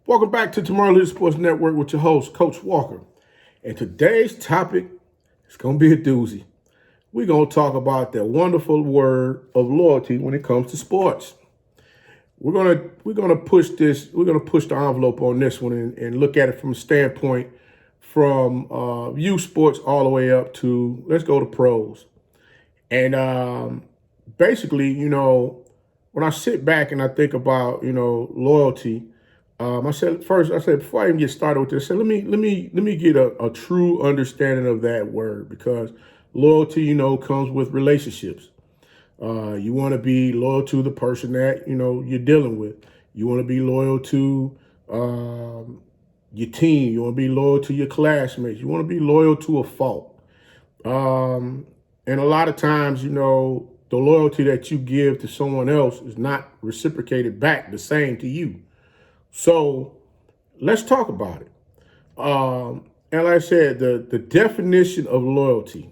Welcome back to Tomorrow Leader Sports Network with your host, Coach Walker. And today's topic is going to be a doozy. We're going to talk about the wonderful word of loyalty when it comes to sports. We're gonna push this. We're gonna push the envelope on this one and look at it from a standpoint from youth sports all the way up to let's go to pros. And basically, when I sit back and I think about loyalty, I said before I even get started with this, I said let me get a true understanding of that word because loyalty, comes with relationships. You want to be loyal to the person that you're dealing with. You want to be loyal to your team. You want to be loyal to your classmates. You want to be loyal to a fault. And a lot of times, the loyalty that you give to someone else is not reciprocated back the same to you. So let's talk about it. And like I said, the definition of loyalty,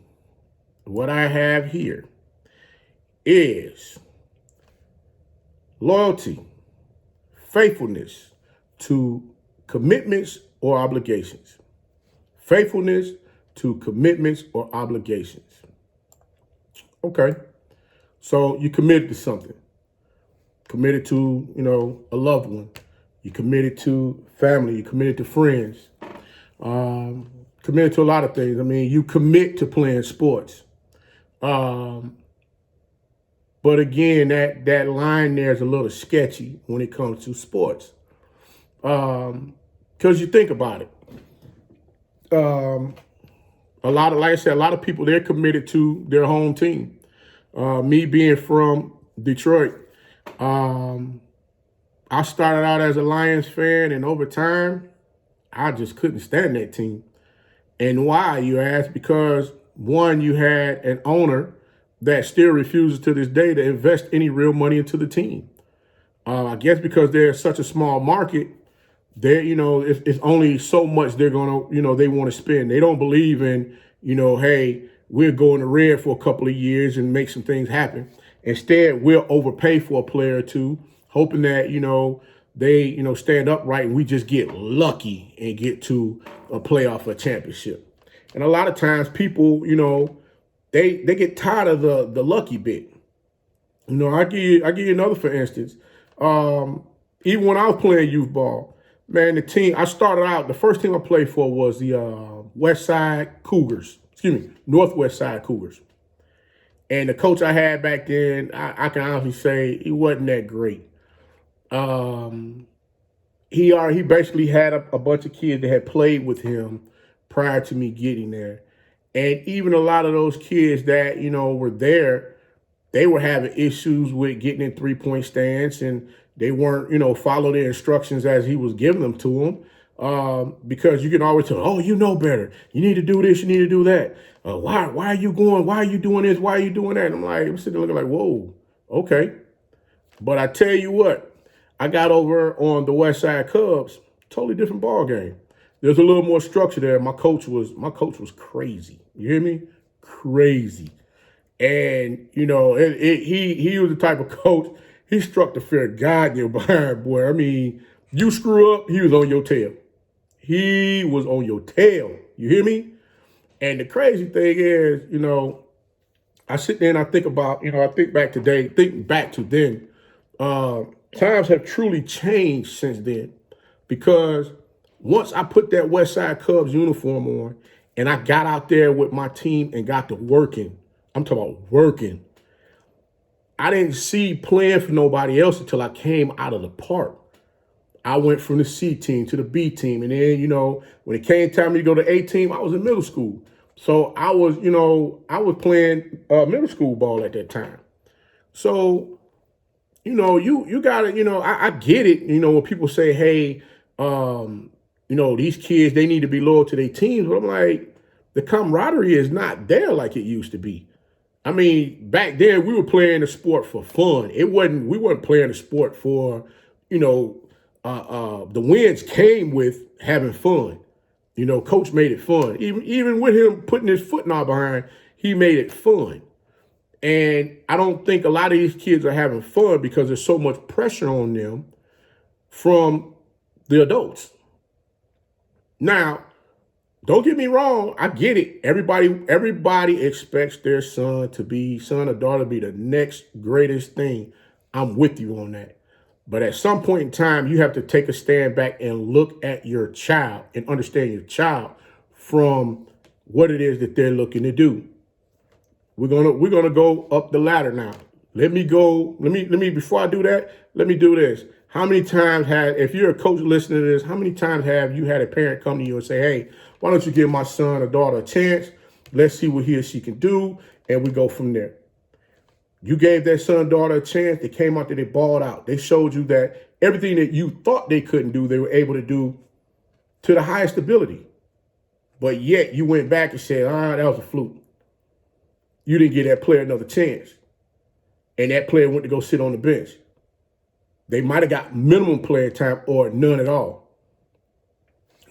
what I have here is loyalty, faithfulness to commitments or obligations. Faithfulness to commitments or obligations. Okay. So you committed to something. Committed to, a loved one. You committed to family. You committed to friends. Committed to a lot of things. I mean, you commit to playing sports. But again, that line there is a little sketchy when it comes to sports. Because you think about it. Like I said, a lot of people, they're committed to their home team. Me being from Detroit, I started out as a Lions fan, and over time, I just couldn't stand that team. And why, you ask? Because one, you had an owner that still refuses to this day to invest any real money into the team. I guess because they're such a small market, it's only so much they're gonna, they want to spend. They don't believe in, hey, we'll go in the red for a couple of years and make some things happen. Instead, we'll overpay for a player or two, hoping that, they, stand upright and we just get lucky and get to a playoff or a championship. And a lot of times people, they get tired of the lucky bit. I give you another for instance. Even when I was playing youth ball, man, the team I started out, the first team I played for was the Westside Cougars. Northwest Side Cougars. And the coach I had back then, I can honestly say he wasn't that great. He basically had a bunch of kids that had played with him prior to me getting there. And even a lot of those kids that, were there, they were having issues with getting in 3-point stance and they weren't, follow the instructions as he was giving them to them. Because you can always tell, oh, you know better. You need to do this, you need to do that. Why are you going? Why are you doing this? Why are you doing that? And I'm sitting there looking like, whoa, okay. But I tell you what, I got over on the Westside Cubs, totally different ball game. There's a little more structure there. My coach was crazy. You hear me? Crazy. And, he was the type of coach, he struck the fair goddamn behind, boy. I mean, you screw up, he was on your tail. He was on your tail. You hear me? And the crazy thing is, I sit there and I think about, I think back to then. Times have truly changed since then because once I put that Westside Cubs uniform on and I got out there with my team and got to working, I'm talking about working. I didn't see playing for nobody else until I came out of the park. I went from the C team to the B team. And then, when it came time to go to A team, I was in middle school. So I was playing middle school ball at that time. So, you gotta, I get it, when people say, hey, these kids, they need to be loyal to their teams. But I'm like, the camaraderie is not there like it used to be. I mean, back then we were playing the sport for fun. We weren't playing the sport for, the wins came with having fun. Coach made it fun. Even with him putting his foot in our behind, he made it fun. And I don't think a lot of these kids are having fun because there's so much pressure on them from the adults. Now, don't get me wrong, I get it. Everybody expects their son or daughter to be the next greatest thing. I'm with you on that. But at some point in time, you have to take a stand back and look at your child and understand your child from what it is that they're looking to do. We're gonna go up the ladder now. Let me before I do that, let me do this. How many times if you're a coach listening to this, how many times have you had a parent come to you and say, hey, why don't you give my son or daughter a chance? Let's see what he or she can do, and we go from there. You gave that son or daughter a chance. They came out there, they balled out. They showed you that everything that you thought they couldn't do, they were able to do to the highest ability. But yet you went back and said, that was a fluke. You didn't give that player another chance. And that player went to go sit on the bench. They might have got minimum player time or none at all.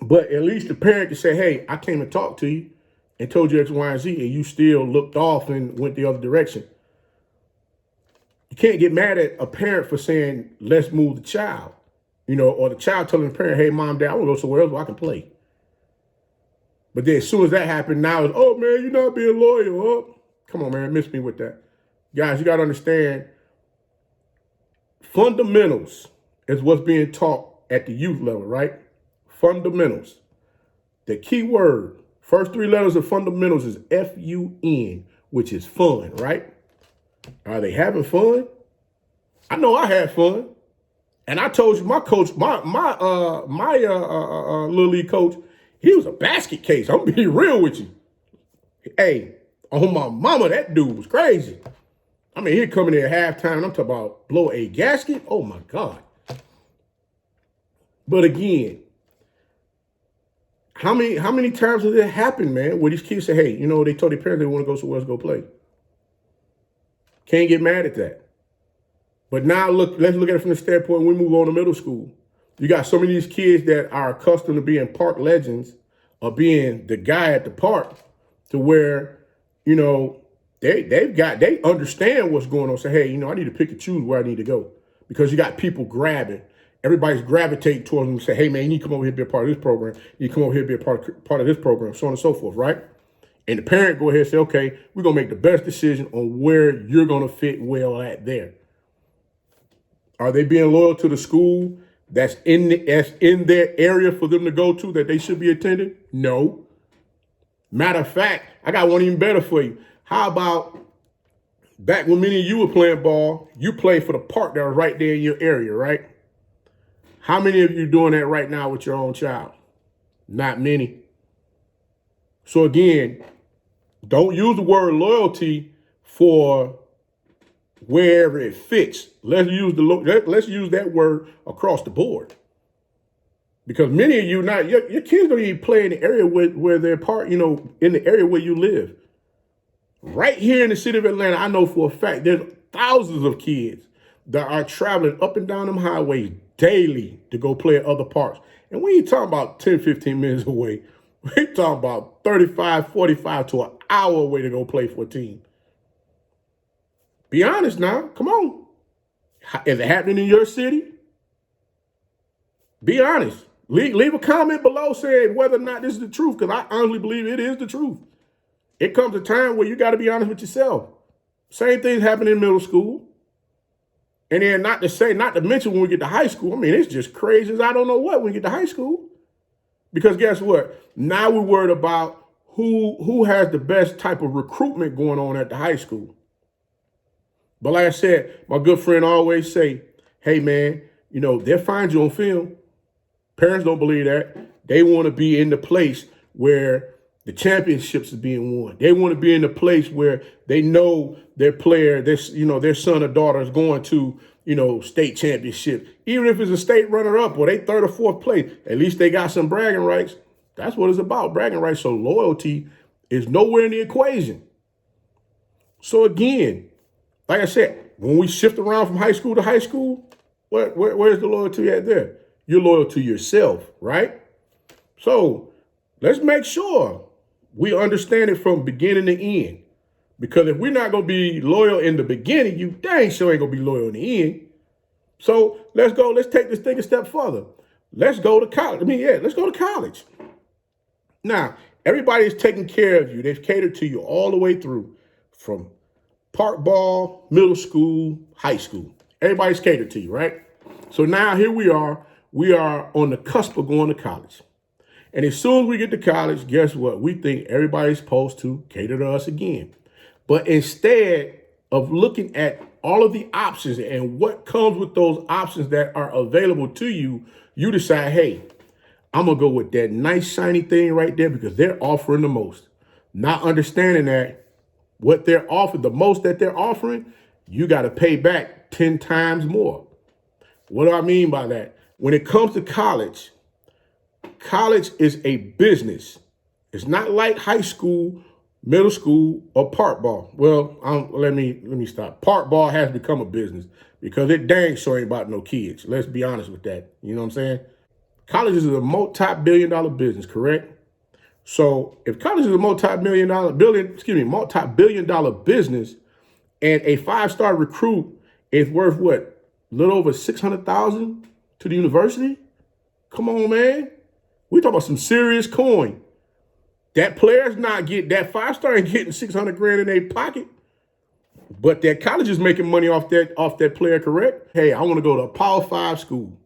But at least the parent can say, hey, I came and talked to you and told you X, Y, and Z, and you still looked off and went the other direction. You can't get mad at a parent for saying, let's move the child, or the child telling the parent, hey, mom, dad, I want to go somewhere else where I can play. But then as soon as that happened, now it's, oh, man, you're not being loyal. Oh, come on, man, miss me with that. Guys, you got to understand, fundamentals is what's being taught at the youth level, right? Fundamentals. The key word, first three letters of fundamentals is F-U-N, which is fun, right? Are they having fun? I know I had fun. And I told you my coach, my little league coach, he was a basket case. I'm gonna be real with you. Hey, on my mama, that dude was crazy. I mean, he'd come in there at halftime, and I'm talking about blow a gasket. Oh my God. But again, how many times has it happened, man, where these kids say, hey, they told their parents they want to go somewhere else, go play. Can't get mad at that. But now let's look at it from the standpoint when we move on to middle school. You got so many of these kids that are accustomed to being park legends or being the guy at the park to where, they understand what's going on. Say, hey, I need to pick and choose where I need to go because you got people grabbing. Everybody's gravitating towards them and say, hey, man, you need to come over here and be a part of this program. You need to come over here and be a part of this program, so on and so forth, right? And the parent go ahead and say, okay, we're going to make the best decision on where you're going to fit well at there. Are they being loyal to the school that's in their area for them to go to that they should be attending? No. Matter of fact, I got one even better for you. How about back when many of you were playing ball, you played for the park that was right there in your area, right? How many of you doing that right now with your own child? Not many. So again, don't use the word loyalty for wherever it fits. Let's use that word across the board. Because many of you your kids don't even play in the area where they're in the area where you live. Right here in the city of Atlanta, I know for a fact there's thousands of kids that are traveling up and down them highways daily to go play at other parks. And we ain't talking about 10, 15 minutes away. We're talking about 35, 45 to an hour away to go play for a team. Be honest now. Come on. Is it happening in your city? Be honest. Leave a comment below saying whether or not this is the truth, because I honestly believe it is the truth. It comes a time where you got to be honest with yourself. Same things happen in middle school. And then not to mention when we get to high school, I mean, it's just crazy as I don't know what when we get to high school. Because guess what? Now we're worried about who has the best type of recruitment going on at the high school. But like I said, my good friend always say, hey, man, they'll find you on film. Parents don't believe that. They want to be in the place where the championships is being won. They want to be in the place where they know their player, their son or daughter is going to, state championship. Even if it's a state runner-up or they third or fourth place, at least they got some bragging rights. That's what it's about, bragging rights. So loyalty is nowhere in the equation. So again, like I said, when we shift around from high school to high school, where's the loyalty at there? You're loyal to yourself, right? So let's make sure we understand it from beginning to end. Because if we're not going to be loyal in the beginning, you dang sure ain't going to be loyal in the end. So let's take this thing a step further. let's go to college. I mean, yeah, let's go to college. Now, everybody is taking care of you. They've catered to you all the way through, from park ball, middle school, high school. Everybody's catered to you, right? So now here we are. We are on the cusp of going to college. And as soon as we get to college, guess what? We think everybody's supposed to cater to us again. But instead of looking at all of the options and what comes with those options that are available to you, you decide, hey, I'm going to go with that nice shiny thing right there because they're offering the most. Not understanding that what they're offering, the most that they're offering, you got to pay back 10 times more. What do I mean by that? When it comes to college, college is a business. It's not like high school, middle school, or park ball. Well, let me stop. Park ball has become a business because it dang sure ain't about no kids. Let's be honest with that. You know what I'm saying? College is a multi-billion dollar business, correct? So if college is a multi-billion dollar business, and a 5-star recruit is worth what? A little over $600,000 to the university? Come on, man. We talking about some serious coin. That player's not getting, that 5-star ain't getting 600 grand in their pocket. But that college is making money off that player, correct? Hey, I want to go to a Power 5 school.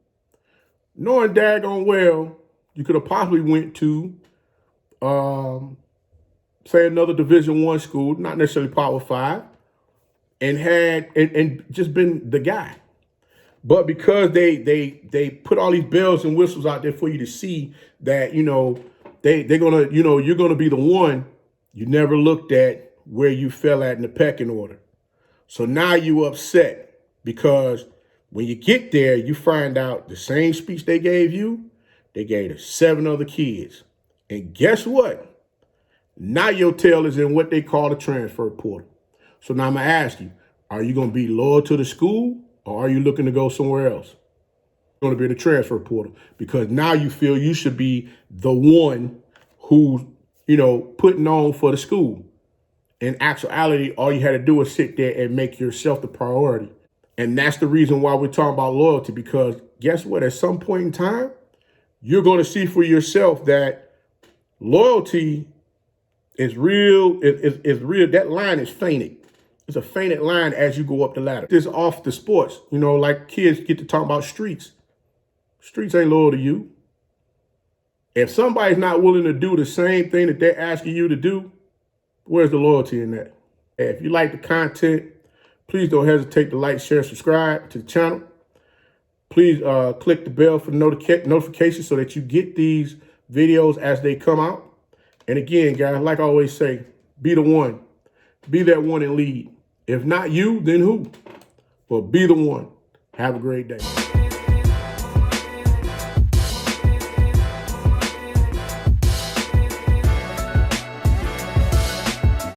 Knowing daggone well, you could have possibly went to, say, another Division I school, not necessarily Power 5, and had and just been the guy. But because they put all these bells and whistles out there for you to see that, they're gonna, you're gonna be the one, you never looked at where you fell at in the pecking order. So now you upset because when you get there, you find out the same speech they gave you, they gave to 7 other kids. And guess what? Now your tail is in what they call the transfer portal. So now I'm going to ask you, are you going to be loyal to the school or are you looking to go somewhere else? You're going to be in the transfer portal because now you feel you should be the one who's, putting on for the school. In actuality, all you had to do was sit there and make yourself the priority. And that's the reason why we're talking about loyalty, because guess what? At some point in time, you're going to see for yourself that loyalty is real. It's real. That line is fainted. It's a fainted line as you go up the ladder. This off the sports, like kids get to talk about streets. Streets ain't loyal to you. If somebody's not willing to do the same thing that they're asking you to do, where's the loyalty in that? If you like the content, please don't hesitate to like, share, subscribe to the channel. Please click the bell for notifications so that you get these videos as they come out. And again, guys, like I always say, be the one. Be that one and lead. If not you, then who? Well, be the one. Have a great day.